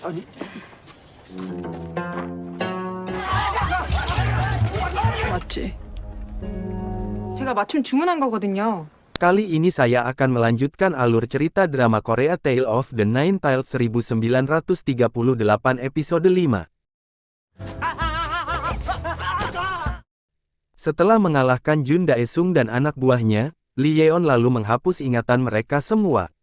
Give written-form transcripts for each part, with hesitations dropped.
아니, 맞지? 제가 맞춤 주문한 거거든요. Kali ini saya akan melanjutkan alur cerita drama Korea Tale of the Nine-Tailed 1938 episode 5. Setelah mengalahkan Jun Daesung dan anak buahnya, Lee Yeon lalu menghapus ingatan mereka semua.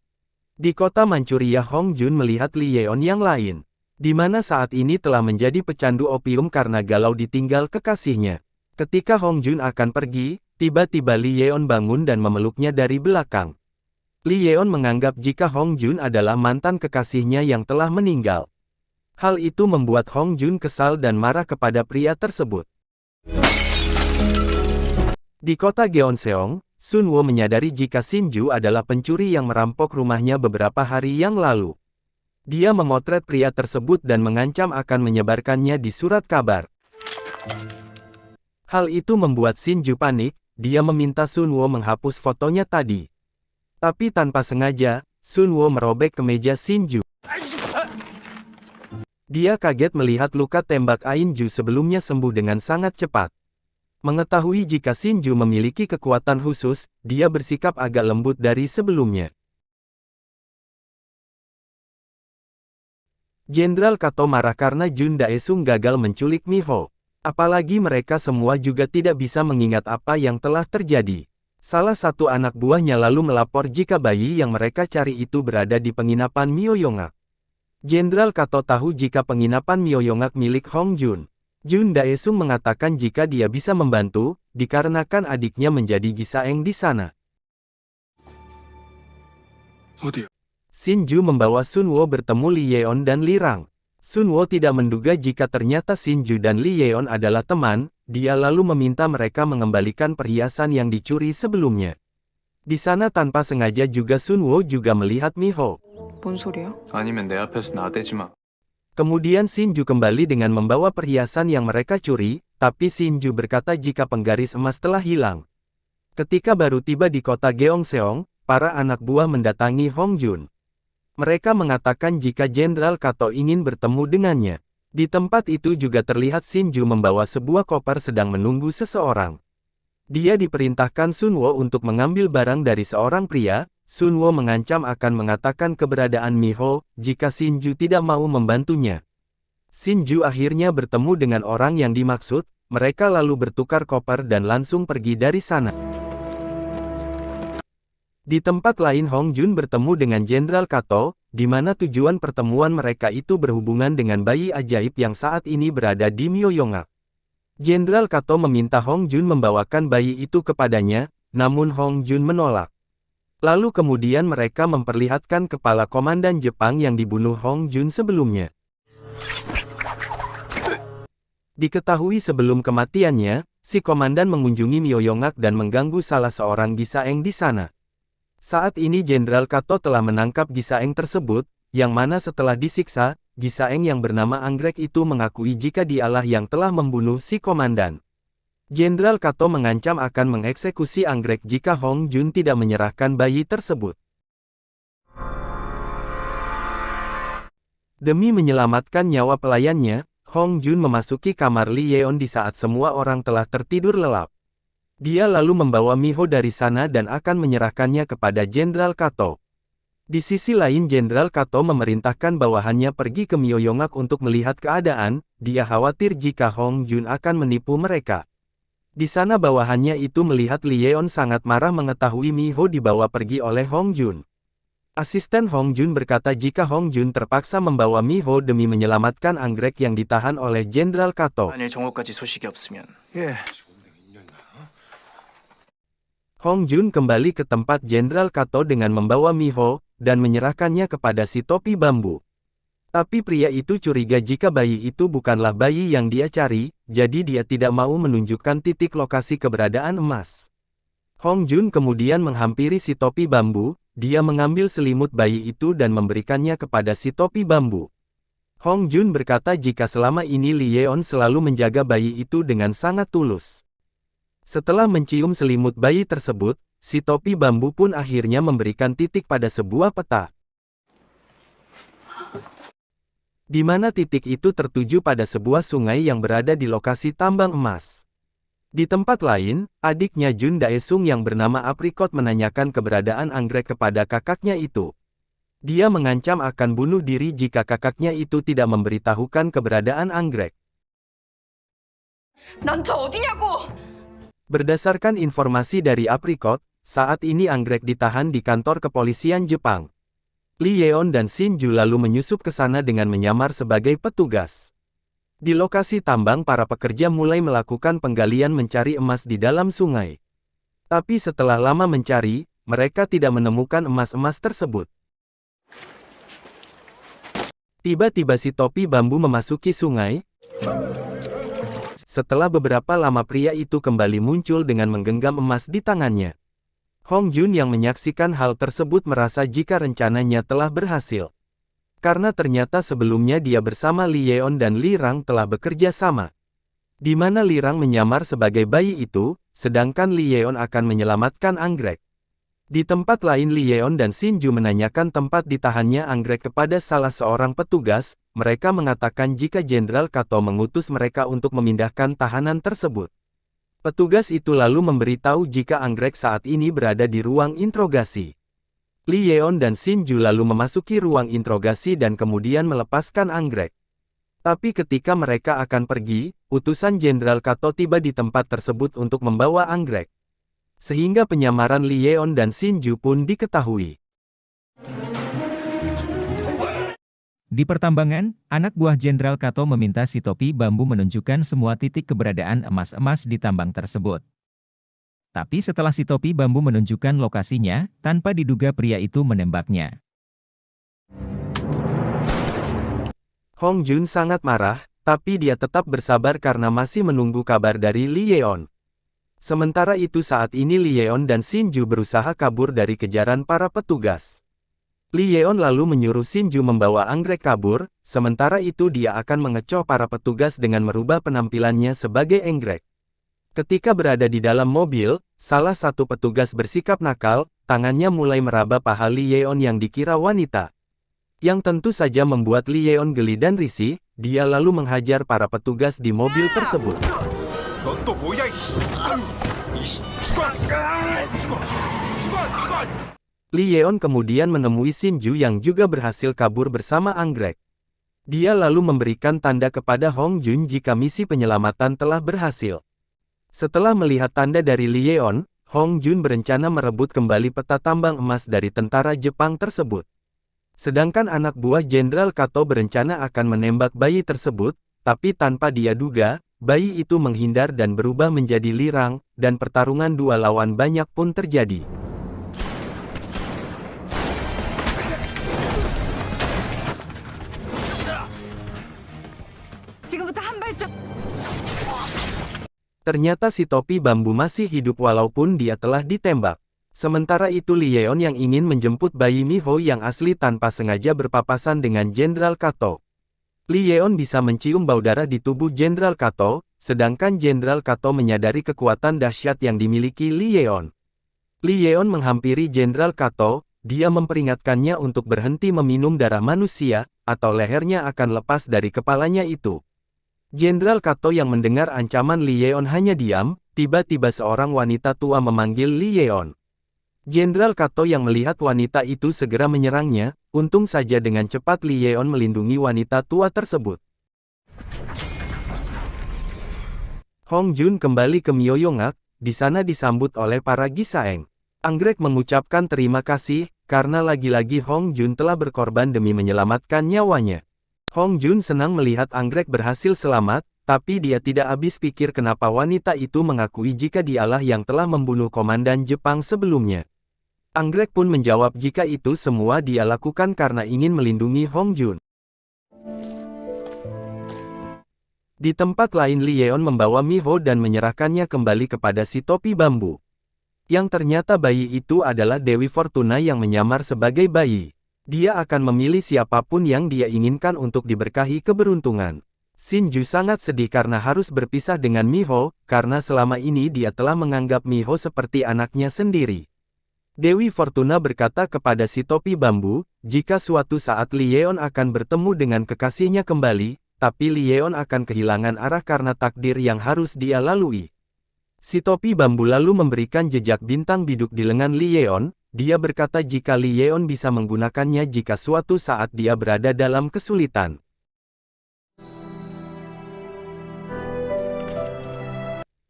Di kota Manchuria, Hong Jun melihat Lee Yeon yang lain, di mana saat ini telah menjadi pecandu opium karena galau ditinggal kekasihnya. Ketika Hong Jun akan pergi, tiba-tiba Lee Yeon bangun dan memeluknya dari belakang. Lee Yeon menganggap jika Hong Jun adalah mantan kekasihnya yang telah meninggal. Hal itu membuat Hong Jun kesal dan marah kepada pria tersebut. Di kota Gyeongseong, Sun Wo menyadari jika Shinju adalah pencuri yang merampok rumahnya beberapa hari yang lalu. Dia memotret pria tersebut dan mengancam akan menyebarkannya di surat kabar. Hal itu membuat Shinju panik, dia meminta Sun Wo menghapus fotonya tadi. Tapi tanpa sengaja, Sun Wo merobek kemeja Shinju. Dia kaget melihat luka tembak Ainju sebelumnya sembuh dengan sangat cepat. Mengetahui jika Shinju memiliki kekuatan khusus, dia bersikap agak lembut dari sebelumnya. Jenderal Kato marah karena Jun Daesung gagal menculik Miho. Apalagi mereka semua juga tidak bisa mengingat apa yang telah terjadi. Salah satu anak buahnya lalu melapor jika bayi yang mereka cari itu berada di penginapan Myoyongak. Jenderal Kato tahu jika penginapan Myoyongak milik Hong Jun. Jun Daesung mengatakan jika dia bisa membantu, dikarenakan adiknya menjadi gisaeng di sana. 어디요? Shinju membawa Sun Wo bertemu Lee Yeon dan Lee Rang. Sun Wo tidak menduga jika ternyata Shinju dan Lee Yeon adalah teman, dia lalu meminta mereka mengembalikan perhiasan yang dicuri sebelumnya. Di sana tanpa sengaja juga Sun Wo juga melihat Miho. 뭔 소리야? 아니면 내 앞에서 나대지 마. Kemudian Shinju kembali dengan membawa perhiasan yang mereka curi, tapi Shinju berkata jika penggaris emas telah hilang. Ketika baru tiba di kota Gyeongseong, para anak buah mendatangi Hong Jun. Mereka mengatakan jika Jenderal Kato ingin bertemu dengannya. Di tempat itu juga terlihat Shinju membawa sebuah koper sedang menunggu seseorang. Dia diperintahkan Sun Wo untuk mengambil barang dari seorang pria. Sun Wo mengancam akan mengatakan keberadaan Miho, jika Shinju tidak mau membantunya. Shinju akhirnya bertemu dengan orang yang dimaksud, mereka lalu bertukar koper dan langsung pergi dari sana. Di tempat lain Hong Jun bertemu dengan Jenderal Kato, di mana tujuan pertemuan mereka itu berhubungan dengan bayi ajaib yang saat ini berada di Myoyongak. Jenderal Kato meminta Hong Jun membawakan bayi itu kepadanya, namun Hong Jun menolak. Lalu kemudian mereka memperlihatkan kepala komandan Jepang yang dibunuh Hong Jun sebelumnya. Diketahui sebelum kematiannya, si komandan mengunjungi Myoyongak dan mengganggu salah seorang gisaeng di sana. Saat ini Jenderal Kato telah menangkap gisaeng tersebut, yang mana setelah disiksa, gisaeng yang bernama Anggrek itu mengakui jika dialah yang telah membunuh si komandan. Jenderal Kato mengancam akan mengeksekusi Anggrek jika Hong Jun tidak menyerahkan bayi tersebut. Demi menyelamatkan nyawa pelayannya, Hong Jun memasuki kamar Lee Yeon di saat semua orang telah tertidur lelap. Dia lalu membawa Miho dari sana dan akan menyerahkannya kepada Jenderal Kato. Di sisi lain Jenderal Kato memerintahkan bawahannya pergi ke Myoyongak untuk melihat keadaan, dia khawatir jika Hong Jun akan menipu mereka. Di sana bawahannya itu melihat Lee Yeon sangat marah mengetahui Miho dibawa pergi oleh Hong Jun. Asisten Hong Jun berkata jika Hong Jun terpaksa membawa Miho demi menyelamatkan Anggrek yang ditahan oleh Jenderal Kato. 만일 정오까지 소식이 없으면 예. Hong Jun kembali ke tempat Jenderal Kato dengan membawa Miho, dan menyerahkannya kepada si topi bambu. Tapi pria itu curiga jika bayi itu bukanlah bayi yang dia cari, jadi dia tidak mau menunjukkan titik lokasi keberadaan emas. Hong Jun kemudian menghampiri si topi bambu, dia mengambil selimut bayi itu dan memberikannya kepada si topi bambu. Hong Jun berkata jika selama ini Lee Yeon selalu menjaga bayi itu dengan sangat tulus. Setelah mencium selimut bayi tersebut, si topi bambu pun akhirnya memberikan titik pada sebuah peta. Di mana titik itu tertuju pada sebuah sungai yang berada di lokasi tambang emas. Di tempat lain, adiknya Jun Daesung yang bernama Apricot menanyakan keberadaan anggrek kepada kakaknya itu. Dia mengancam akan bunuh diri jika kakaknya itu tidak memberitahukan keberadaan anggrek. 난 저 어디냐고! Berdasarkan informasi dari Apricot, saat ini anggrek ditahan di kantor kepolisian Jepang. Lee Yeon dan Shin Ju lalu menyusup ke sana dengan menyamar sebagai petugas. Di lokasi tambang para pekerja mulai melakukan penggalian mencari emas di dalam sungai. Tapi setelah lama mencari, mereka tidak menemukan emas-emas tersebut. Tiba-tiba si topi bambu memasuki sungai. Setelah beberapa lama pria itu kembali muncul dengan menggenggam emas di tangannya. Hong Jun yang menyaksikan hal tersebut merasa jika rencananya telah berhasil. Karena ternyata sebelumnya dia bersama Lee Yeon dan Lee Rang telah bekerja sama. Di mana Lee Rang menyamar sebagai bayi itu, sedangkan Lee Yeon akan menyelamatkan anggrek. Di tempat lain Lee Yeon dan Shin Ju menanyakan tempat ditahannya anggrek kepada salah seorang petugas, mereka mengatakan jika Jenderal Kato mengutus mereka untuk memindahkan tahanan tersebut. Petugas itu lalu memberitahu jika anggrek saat ini berada di ruang interogasi. Lee Yeon dan Shin Ju lalu memasuki ruang interogasi dan kemudian melepaskan anggrek. Tapi ketika mereka akan pergi, utusan Jenderal Kato tiba di tempat tersebut untuk membawa anggrek. Sehingga penyamaran Lee Yeon dan Shin Ju pun diketahui. Di pertambangan, anak buah Jenderal Kato meminta si topi bambu menunjukkan semua titik keberadaan emas-emas di tambang tersebut. Tapi setelah si topi bambu menunjukkan lokasinya, tanpa diduga pria itu menembaknya. Hong Jun sangat marah, tapi dia tetap bersabar karena masih menunggu kabar dari Lee Yeon. Sementara itu saat ini Lee Yeon dan Shin Ju berusaha kabur dari kejaran para petugas. Lee Yeon lalu menyuruh Shin Ju membawa anggrek kabur, sementara itu dia akan mengecoh para petugas dengan merubah penampilannya sebagai anggrek. Ketika berada di dalam mobil, salah satu petugas bersikap nakal, tangannya mulai meraba paha Lee Yeon yang dikira wanita. Yang tentu saja membuat Lee Yeon geli dan risih, dia lalu menghajar para petugas di mobil tersebut. Lee Yeon kemudian menemui Shin Ju yang juga berhasil kabur bersama anggrek. Dia lalu memberikan tanda kepada Hong Jun jika misi penyelamatan telah berhasil. Setelah melihat tanda dari Lee Yeon, Hong Jun berencana merebut kembali peta tambang emas dari tentara Jepang tersebut. Sedangkan anak buah Jenderal Kato berencana akan menembak bayi tersebut, tapi tanpa dia duga, bayi itu menghindar dan berubah menjadi Lee Rang, dan pertarungan dua lawan banyak pun terjadi. 지금부터 한 발짝. Ternyata si topi bambu masih hidup walaupun dia telah ditembak. Sementara itu Lee Yeon yang ingin menjemput bayi Miho yang asli tanpa sengaja berpapasan dengan Jenderal Kato. Lee Yeon bisa mencium bau darah di tubuh Jenderal Kato, sedangkan Jenderal Kato menyadari kekuatan dahsyat yang dimiliki Lee Yeon. Lee Yeon menghampiri Jenderal Kato, dia memperingatkannya untuk berhenti meminum darah manusia, atau lehernya akan lepas dari kepalanya itu. Jenderal Kato yang mendengar ancaman Lee Yeon hanya diam, tiba-tiba seorang wanita tua memanggil Lee Yeon. Jenderal Kato yang melihat wanita itu segera menyerangnya, untung saja dengan cepat Lee Yeon melindungi wanita tua tersebut. Hong Jun kembali ke Myoyongak, di sana disambut oleh para Gisaeng. Anggrek mengucapkan terima kasih, karena lagi-lagi Hong Jun telah berkorban demi menyelamatkan nyawanya. Hong Jun senang melihat anggrek berhasil selamat, tapi dia tidak habis pikir kenapa wanita itu mengakui jika dialah yang telah membunuh komandan Jepang sebelumnya. Anggrek pun menjawab jika itu semua dia lakukan karena ingin melindungi Hong Jun. Di tempat lain Lee Yeon membawa Miho dan menyerahkannya kembali kepada si topi bambu. Yang ternyata bayi itu adalah Dewi Fortuna yang menyamar sebagai bayi. Dia akan memilih siapapun yang dia inginkan untuk diberkahi keberuntungan. Shin Ju sangat sedih karena harus berpisah dengan Miho, karena selama ini dia telah menganggap Miho seperti anaknya sendiri. Dewi Fortuna berkata kepada si topi bambu, jika suatu saat Li Yeon akan bertemu dengan kekasihnya kembali, tapi Li Yeon akan kehilangan arah karena takdir yang harus dia lalui. Si topi bambu lalu memberikan jejak bintang biduk di lengan Li Yeon. Dia berkata jika Li Yeon bisa menggunakannya jika suatu saat dia berada dalam kesulitan.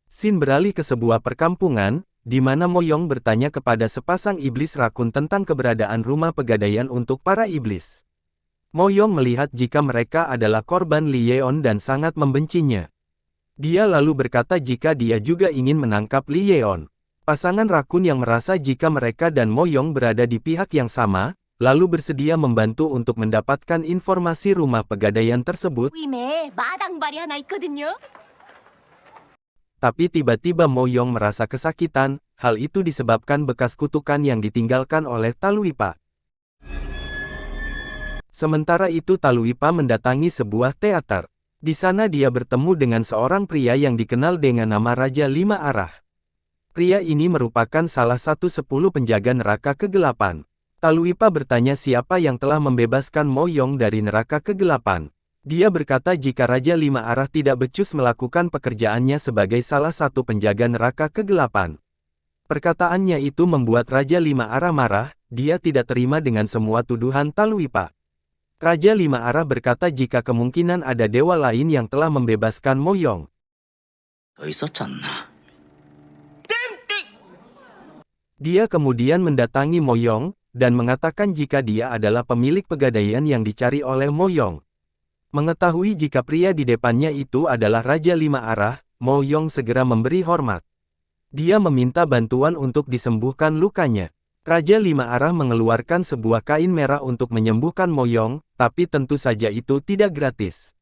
Scene beralih ke sebuah perkampungan, di mana Mo Yong bertanya kepada sepasang iblis rakun tentang keberadaan rumah pegadaian untuk para iblis. Mo Yong melihat jika mereka adalah korban Li Yeon dan sangat membencinya. Dia lalu berkata jika dia juga ingin menangkap Li Yeon. Pasangan rakun yang merasa jika mereka dan Mo Yong berada di pihak yang sama, lalu bersedia membantu untuk mendapatkan informasi rumah pegadaian tersebut. 위메 마당발이 하나 있거든요. Tapi tiba-tiba Mo Yong merasa kesakitan, hal itu disebabkan bekas kutukan yang ditinggalkan oleh Taluipa. Sementara itu Taluipa mendatangi sebuah teater. Di sana dia bertemu dengan seorang pria yang dikenal dengan nama Raja Lima Arah. Pria ini merupakan salah satu 10 penjaga neraka kegelapan. Taluipa bertanya siapa yang telah membebaskan Mo Yong dari neraka kegelapan. Dia berkata jika Raja Lima Arah tidak becus melakukan pekerjaannya sebagai salah satu penjaga neraka kegelapan. Perkataannya itu membuat Raja Lima Arah marah, dia tidak terima dengan semua tuduhan Taluipa. Raja Lima Arah berkata jika kemungkinan ada dewa lain yang telah membebaskan Mo Yong. Dia kemudian mendatangi Mo Yong, dan mengatakan jika dia adalah pemilik pegadaian yang dicari oleh Mo Yong. Mengetahui jika pria di depannya itu adalah Raja Lima Arah, Mo Yong segera memberi hormat. Dia meminta bantuan untuk disembuhkan lukanya. Raja Lima Arah mengeluarkan sebuah kain merah untuk menyembuhkan Mo Yong, tapi tentu saja itu tidak gratis.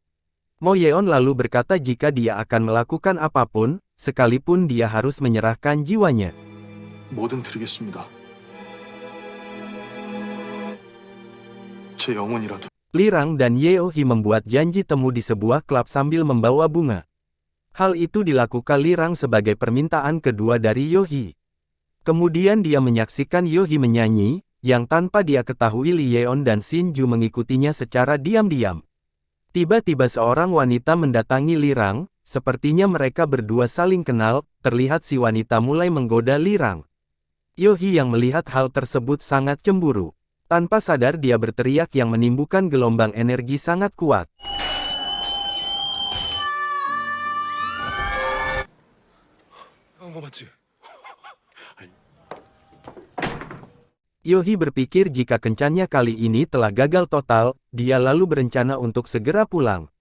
Mo Yeon lalu berkata jika dia akan melakukan apapun, sekalipun dia harus menyerahkan jiwanya. 뭐든 드리겠습니다. 제 영혼이라도. Lirang dan Yeohee membuat janji temu di sebuah klub sambil membawa bunga. Hal itu dilakukan Lirang sebagai permintaan kedua dari Yeohee. Kemudian dia menyaksikan Yeohee menyanyi, yang tanpa dia ketahui Li Yeon dan Shinju mengikutinya secara diam-diam. Tiba-tiba seorang wanita mendatangi Lirang, sepertinya mereka berdua saling kenal, terlihat si wanita mulai menggoda Lirang. Yeohee yang melihat hal tersebut sangat cemburu. Tanpa sadar dia berteriak yang menimbulkan gelombang energi sangat kuat. Yeohee berpikir jika kencannya kali ini telah gagal total, dia lalu berencana untuk segera pulang.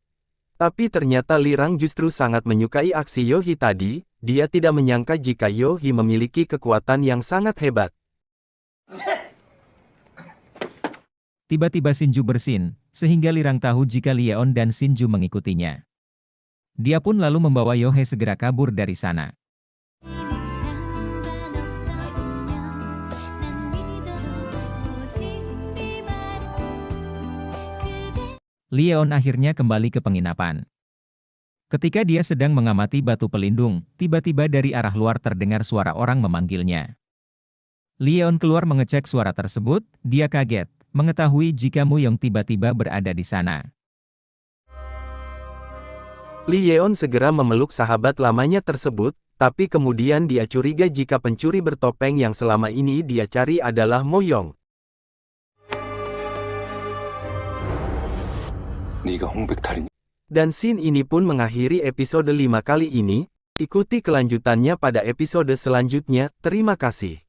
Tapi ternyata Lirang justru sangat menyukai aksi Yeohee tadi, dia tidak menyangka jika Yeohee memiliki kekuatan yang sangat hebat. Tiba-tiba Shinju bersin, sehingga Lirang tahu jika Li Yeon dan Shinju mengikutinya. Dia pun lalu membawa Yeohee segera kabur dari sana. Li Yeon akhirnya kembali ke penginapan. Ketika dia sedang mengamati batu pelindung, tiba-tiba dari arah luar terdengar suara orang memanggilnya. Li Yeon keluar mengecek suara tersebut, dia kaget mengetahui jika Mo Yong tiba-tiba berada di sana. Li Yeon segera memeluk sahabat lamanya tersebut, tapi kemudian dia curiga jika pencuri bertopeng yang selama ini dia cari adalah Mo Yong. Dan scene ini pun mengakhiri episode 5 kali ini. Ikuti kelanjutannya pada episode selanjutnya. Terima kasih.